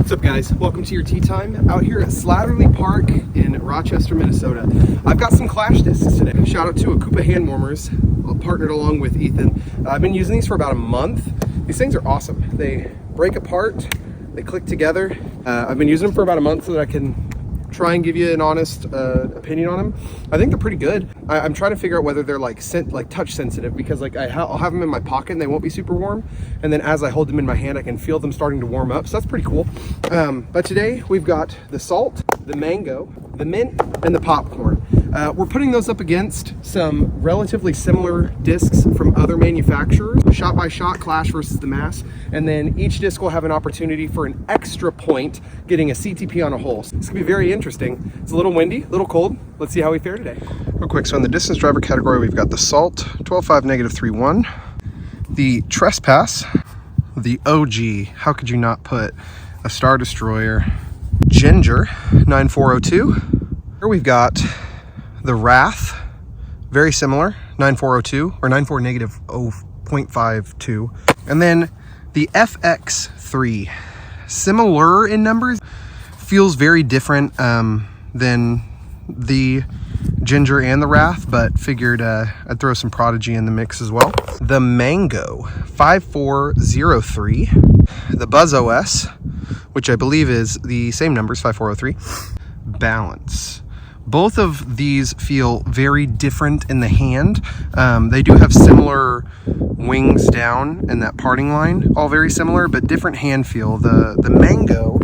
What's up, guys? Welcome to your tea time out here at Slatterly Park in Rochester, Minnesota. I've got some Clash discs today. Shout out to Akupa hand warmers, partnered along with Ethan. I've been using these for about a month. These things are awesome. They break apart, they click together. I've been using them for about a month so that I can try and give you an honest opinion on them. I think they're pretty good. I'm trying to figure out whether they're like touch sensitive, because like I'll have them in my pocket and they won't be super warm, and then as I hold them in my hand I can feel them starting to warm up, so that's pretty cool. But today we've got the salt, the mango, the mint, and the popcorn. We're putting those up against some relatively similar discs from other manufacturers, shot by shot, Clash versus the mass, and then each disc will have an opportunity for an extra point getting a CTP on a hole. So it's gonna be very interesting. It's a little windy, a little cold. Let's see how we fare today. Real quick, so in the distance driver category, we've got the Salt, 12.5 -3.1, the Trespass, the OG, how could you not put a Star Destroyer, Ginger, 9402. Here we've got the Wrath, very similar, 9402, or 94 -0.52. And then the FX3, similar in numbers, feels very different than the Ginger and the Wrath, but figured I'd throw some Prodigy in the mix as well. The Mango, 5403. The Buzz OS, which I believe is the same numbers, 5403. Balance. Both of these feel very different in the hand. They do have similar wings down and that parting line, all very similar, but different hand feel. The Mango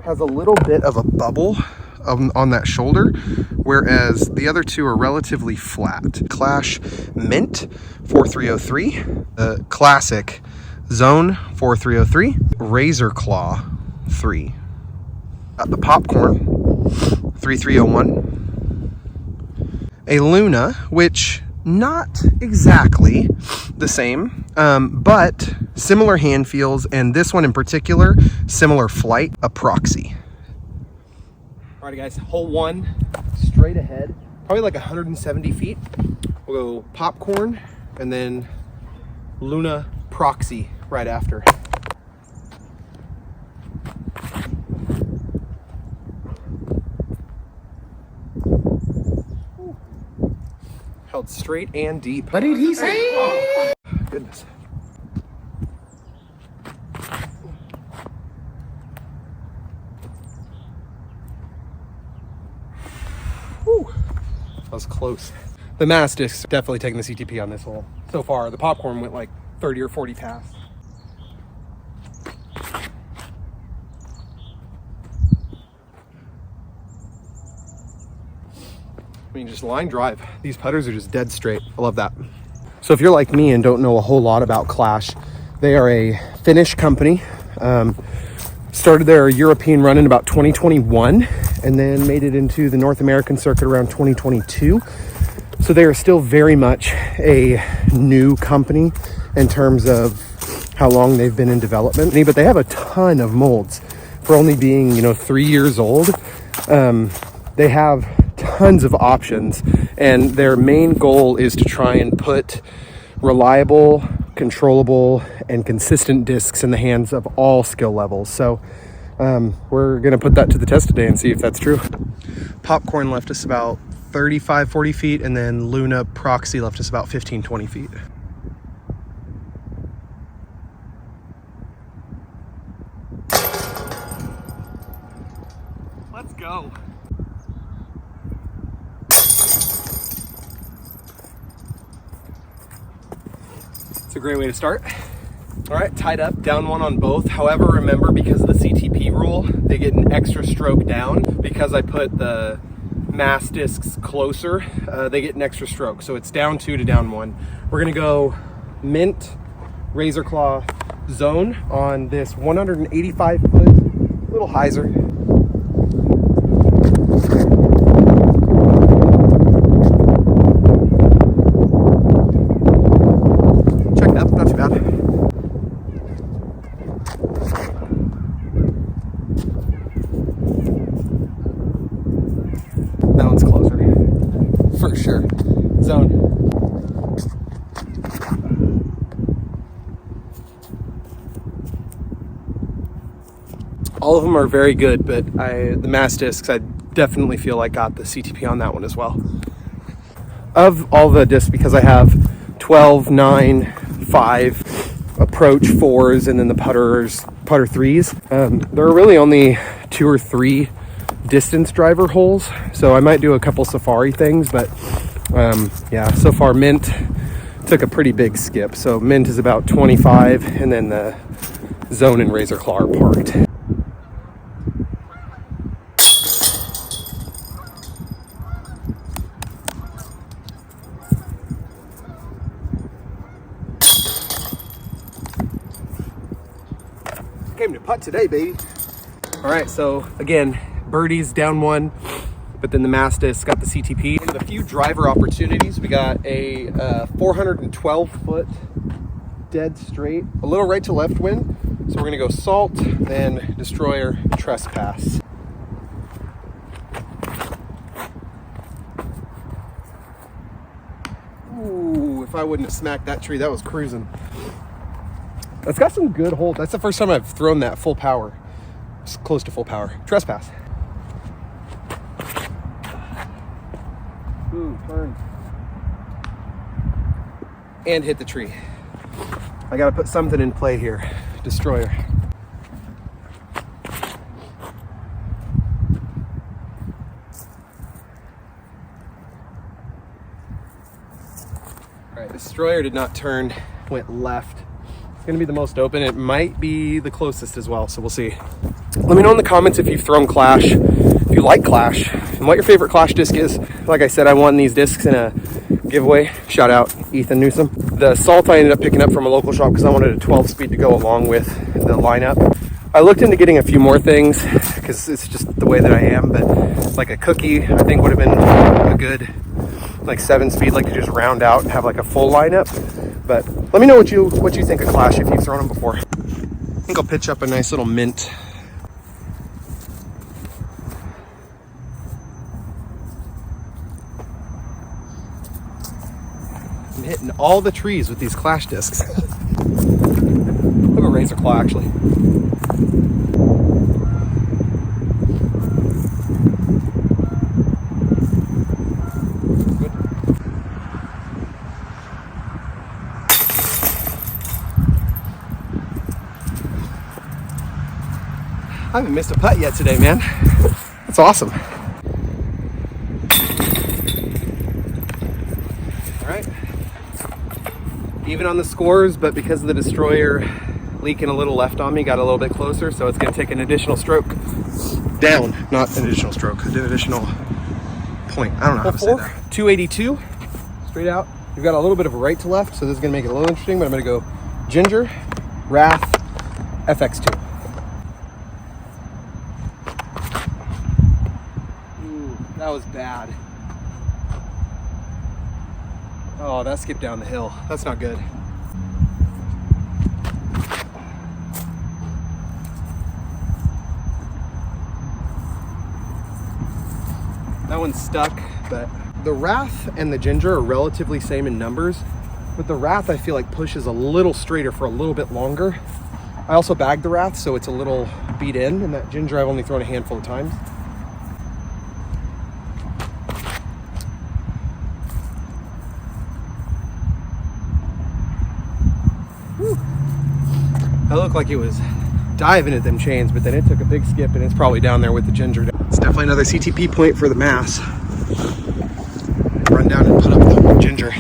has a little bit of a bubble on that shoulder, whereas the other two are relatively flat. Clash Mint, 4303. The Classic Zone, 4303. Razor Claw, 3. The Popcorn, 3301. A Luna, which not exactly the same, but similar hand feels, and this one in particular, similar flight, a Proxy. Alrighty guys, hole one, straight ahead, probably like 170 feet. We'll go Popcorn and then Luna Proxy right after. Held straight and deep. What did he say? Oh, goodness. Whew. That was close. The mass disc's definitely taking the CTP on this hole so far. The Popcorn went like 30 or 40 past. I mean, just line drive. These putters are just dead straight. I love that. So if you're like me and don't know a whole lot about Clash, they are a Finnish company. Started their European run in about 2021 and then made it into the North American circuit around 2022. So they are still very much a new company in terms of how long they've been in development. But they have a ton of molds for only being, 3 years old. They have tons of options, and their main goal is to try and put reliable, controllable, and consistent discs in the hands of all skill levels. So we're gonna put that to the test today and see if that's true. Popcorn left us about 35, 40 feet, and then Luna Proxy left us about 15, 20 feet. Let's go. It's a great way to start. All right, tied up, down one on both. However, remember, because of the CTP rule, they get an extra stroke down. Because I put the mass discs closer, they get an extra stroke. So it's down 2 to down 1. We're gonna go Mint, Razor Claw, Zone on this 185 foot little hyzer. That one's closer, for sure. Zone. All of them are very good, but the mass discs, I definitely feel like got the CTP on that one as well. Of all the discs, because I have 12, 9, 5, approach 4s, and then the putter 3s, there are really only 2 or 3 distance driver holes, so I might do a couple safari things, but yeah, so far Mint took a pretty big skip. So Mint is about 25, and then the Zone and Razor Claw are parked. Came to putt today, baby. All right, so again, birdies down 1, but then the mass disc got the CTP. And a few driver opportunities. We got a 412-foot dead straight, a little right to left wind. So we're gonna go Salt, then Destroyer, Trespass. Ooh, if I wouldn't have smacked that tree, that was cruising. That's got some good hold. That's the first time I've thrown that full power. It's close to full power. Trespass. Ooh, turn. And hit the tree. I gotta put something in play here. Destroyer. All right, Destroyer did not turn, went left. It's gonna be the most open. It might be the closest as well, so we'll see. Let me know in the comments if you've thrown Clash, if you like Clash, and what your favorite Clash disc is. Like I said, I won these discs in a giveaway. Shout out Ethan Newsom. The Salt I ended up picking up from a local shop because I wanted a 12 speed to go along with the lineup. I looked into getting a few more things because it's just the way that I am, but like a Cookie I think would have been a good like 7 speed, like to just round out and have like a full lineup. But let me know what you think of Clash if you've thrown them before. I think I'll pitch up a nice little Mint. I'm hitting all the trees with these Clash discs. Look at Razor Claw actually. I haven't missed a putt yet today, man. That's awesome. All right. Even on the scores, but because of the Destroyer leaking a little left on me, got a little bit closer, so it's gonna take an additional stroke down, not an additional stroke, an additional point. I don't know how to say that. 282, straight out. We've got a little bit of a right to left, so this is gonna make it a little interesting, but I'm gonna go Ginger, Wrath, FX2. That was bad. Oh, that skipped down the hill. That's not good. That one's stuck, but the Wrath and the Ginger are relatively same in numbers, but the Wrath I feel like pushes a little straighter for a little bit longer. I also bagged the Wrath, so it's a little beat in, and that Ginger I've only thrown a handful of times. That looked like it was diving at them chains, but then it took a big skip and it's probably down there with the Ginger. It's definitely another CTP point for the Mass. Run down and put up the Ginger.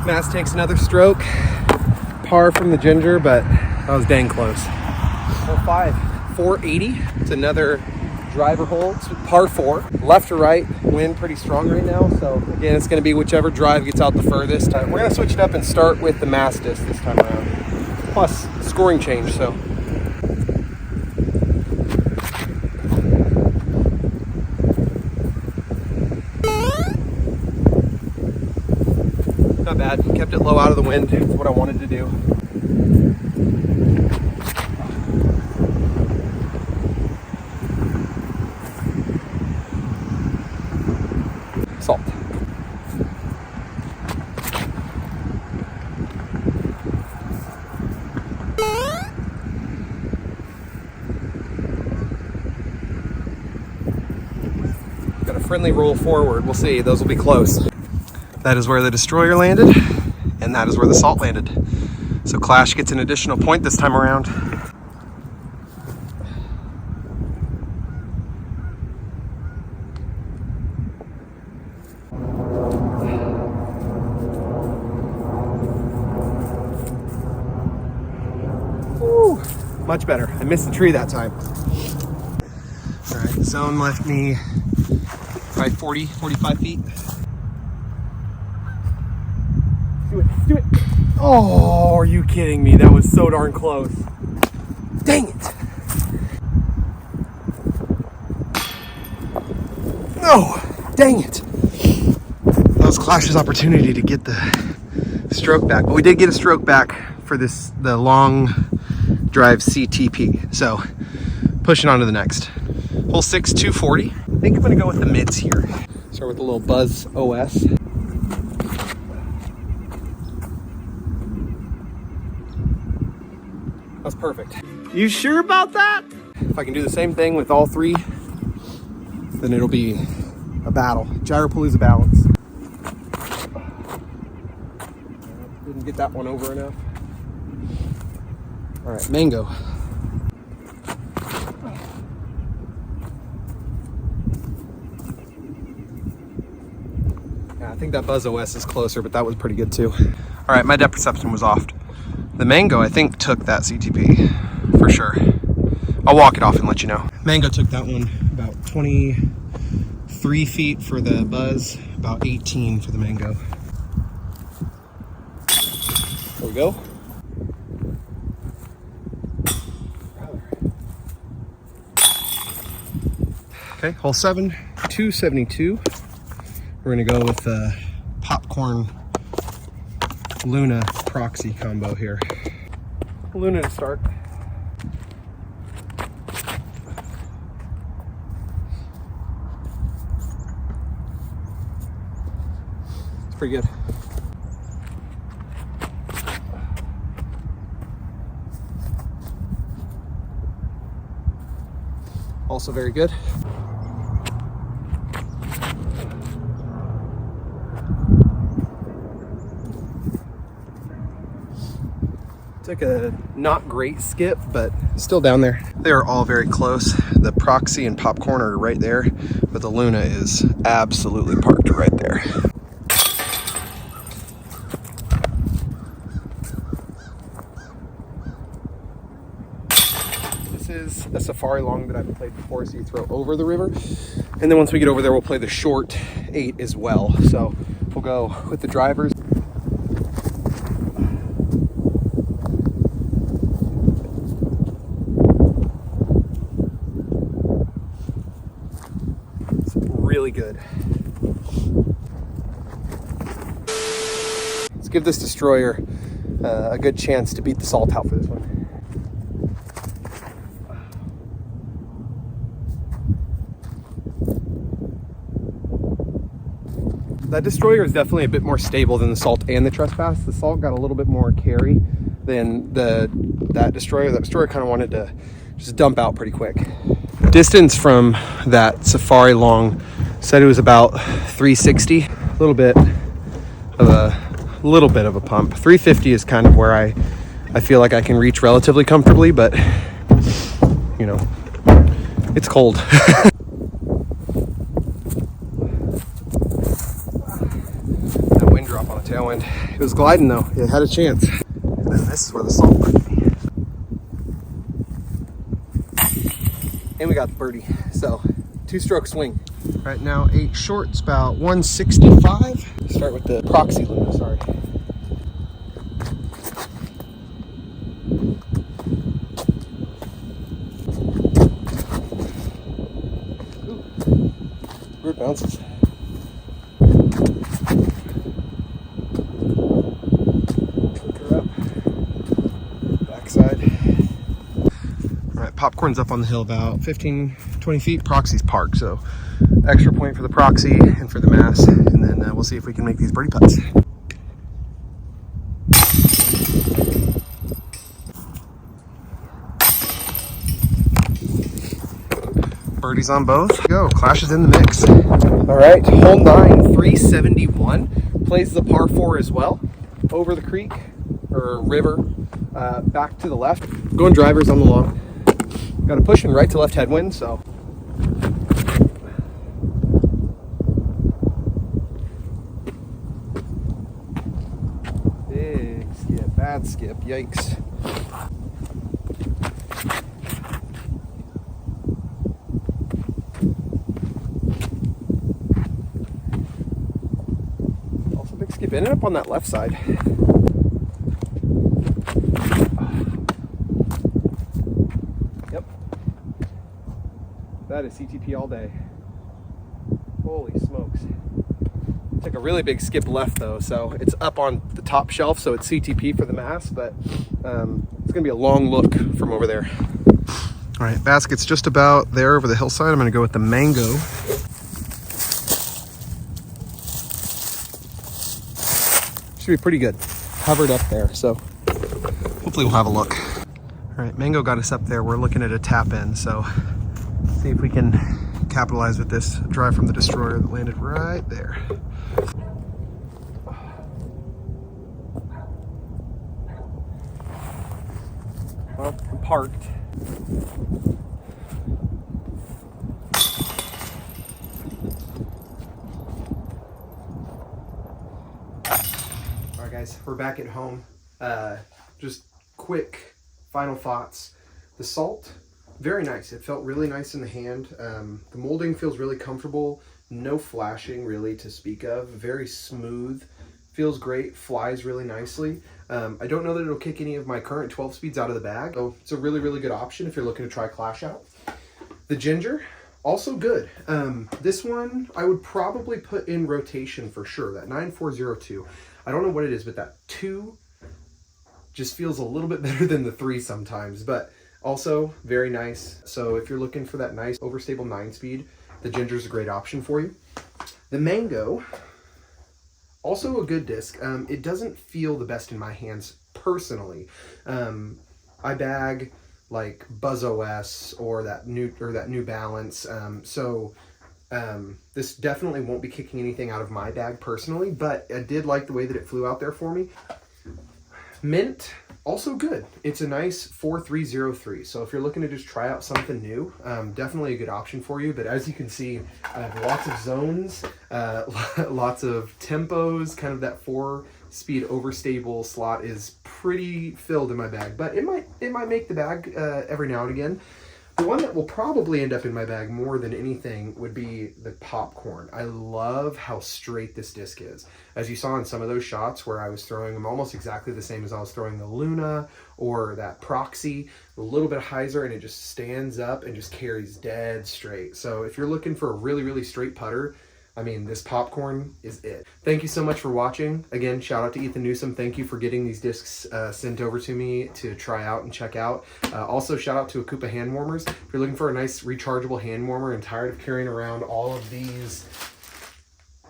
Mass takes another stroke. Par from the Ginger, but that was dang close. Hole 5, 480. It's another driver hole. It's par 4. Left to right, wind pretty strong right now. So again, it's going to be whichever drive gets out the furthest. We're going to switch it up and start with the Mass disc this time around. Plus scoring change, so. Not bad. Kept it low out of the wind. That's what I wanted to do. friendly roll forward. We'll see, those will be close. That is where the destroyer landed, and that is where the salt landed. So Clash gets an additional point this time around. Woo, much better. I missed the tree that time. All right, the zone left me probably 40, 45 feet. Do it. Oh, are you kidding me? That was so darn close. Dang it. Oh, dang it. That was Clash's opportunity to get the stroke back. But we did get a stroke back for the long drive CTP. So pushing on to the next. Hole 6, 240. I think I'm gonna go with the mids here. Start with a little Buzz OS. That's perfect. You sure about that? If I can do the same thing with all three, then it'll be a battle. Gyropalooza balance. Didn't get that one over enough. All right, mango. Yeah, I think that Buzz OS is closer, but that was pretty good too. All right, my depth perception was off. The mango, I think, took that CTP for sure. I'll walk it off and let you know. Mango took that one about 23 feet for the Buzz, about 18 for the mango. There we go. Okay, hole 7, 272. We're gonna go with the popcorn Luna proxy combo here. Luna to start. It's pretty good. Also very good. Took a not great skip, but still down there. They are all very close. The proxy and popcorn are right there, but the Luna is absolutely parked right there. This is a safari long that I've played before, so you throw over the river. And then once we get over there, we'll play the short 8 as well. So we'll go with the drivers. Really good. Let's give this destroyer a good chance to beat the salt out for this one. That destroyer is definitely a bit more stable than the salt and the trespass. The salt got a little bit more carry than that destroyer. That destroyer kind of wanted to just dump out pretty quick. Distance from that safari long said it was about 360. A little bit of a pump. 350 is kind of where I feel like I can reach relatively comfortably, but you know, it's cold. That wind drop on the tailwind. It was gliding though. It had a chance. And then this is where the salt left me. And we got the birdie. So 2-stroke swing. Right now 8 shorts, about 165. Start with the proxy Luna, sorry. Ooh. Weird bounces. Hook her up. Backside. All right, popcorn's up on the hill about 15, 20 feet. Proxy's parked, so extra point for the proxy and for the mass, and then we'll see if we can make these birdie putts. birdies on both. Go, Clash is in the mix. All right, hole 9, 371. Plays the par 4 as well. Over the creek, or river, back to the left. Going drivers on the long. Got a pushing right to left headwind, so. Big skip, bad skip, yikes. Also big skip, ended up on that left side. Yep. That is CTP all day. Holy smokes. Took a really big skip left though, so it's up on the top shelf, so it's CTP for the mass, but it's gonna be a long look from over there. All right, basket's just about there over the hillside. I'm gonna go with the mango. Should be pretty good. Covered up there, so hopefully we'll have a look. All right, mango got us up there. We're looking at a tap in, so see if we can capitalize with this drive from the destroyer that landed right there. Well, I'm parked. All right, guys, we're back at home. Just quick final thoughts. The salt, very nice. It felt really nice in the hand. The molding feels really comfortable. No flashing really to speak of. Very smooth. Feels great, flies really nicely. I don't know that it'll kick any of my current 12 speeds out of the bag, so it's a really, really good option if you're looking to try Clash out. The Ginger, also good. This one I would probably put in rotation for sure, that 9402. I don't know what it is, but that 2 just feels a little bit better than the 3 sometimes, but also very nice. So if you're looking for that nice overstable 9-speed, the Ginger's a great option for you. The Mango, also a good disc. It doesn't feel the best in my hands personally. I bag like Buzz OS or that New Balance. This definitely won't be kicking anything out of my bag personally, but I did like the way that it flew out there for me. Mint, also good. It's a nice 4303. So if you're looking to just try out something new, definitely a good option for you. But as you can see, lots of zones, lots of tempos, kind of that 4-speed overstable slot is pretty filled in my bag, but it might make the bag every now and again. The one that will probably end up in my bag more than anything would be the Popcorn. I love how straight this disc is. As you saw in some of those shots where I was throwing them almost exactly the same as I was throwing the Luna or that Proxy, a little bit of hyzer, and it just stands up and just carries dead straight. So if you're looking for a really, really straight putter, I mean, this Popcorn is it. Thank you so much for watching. Again, shout out to Ethan Newsom. Thank you for getting these discs sent over to me to try out and check out. Also, shout out to Akupa hand warmers. If you're looking for a nice rechargeable hand warmer and tired of carrying around all of these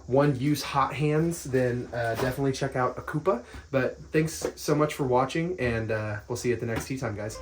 one-use hot hands, then definitely check out Akupa. But thanks so much for watching, and we'll see you at the next tee time, guys.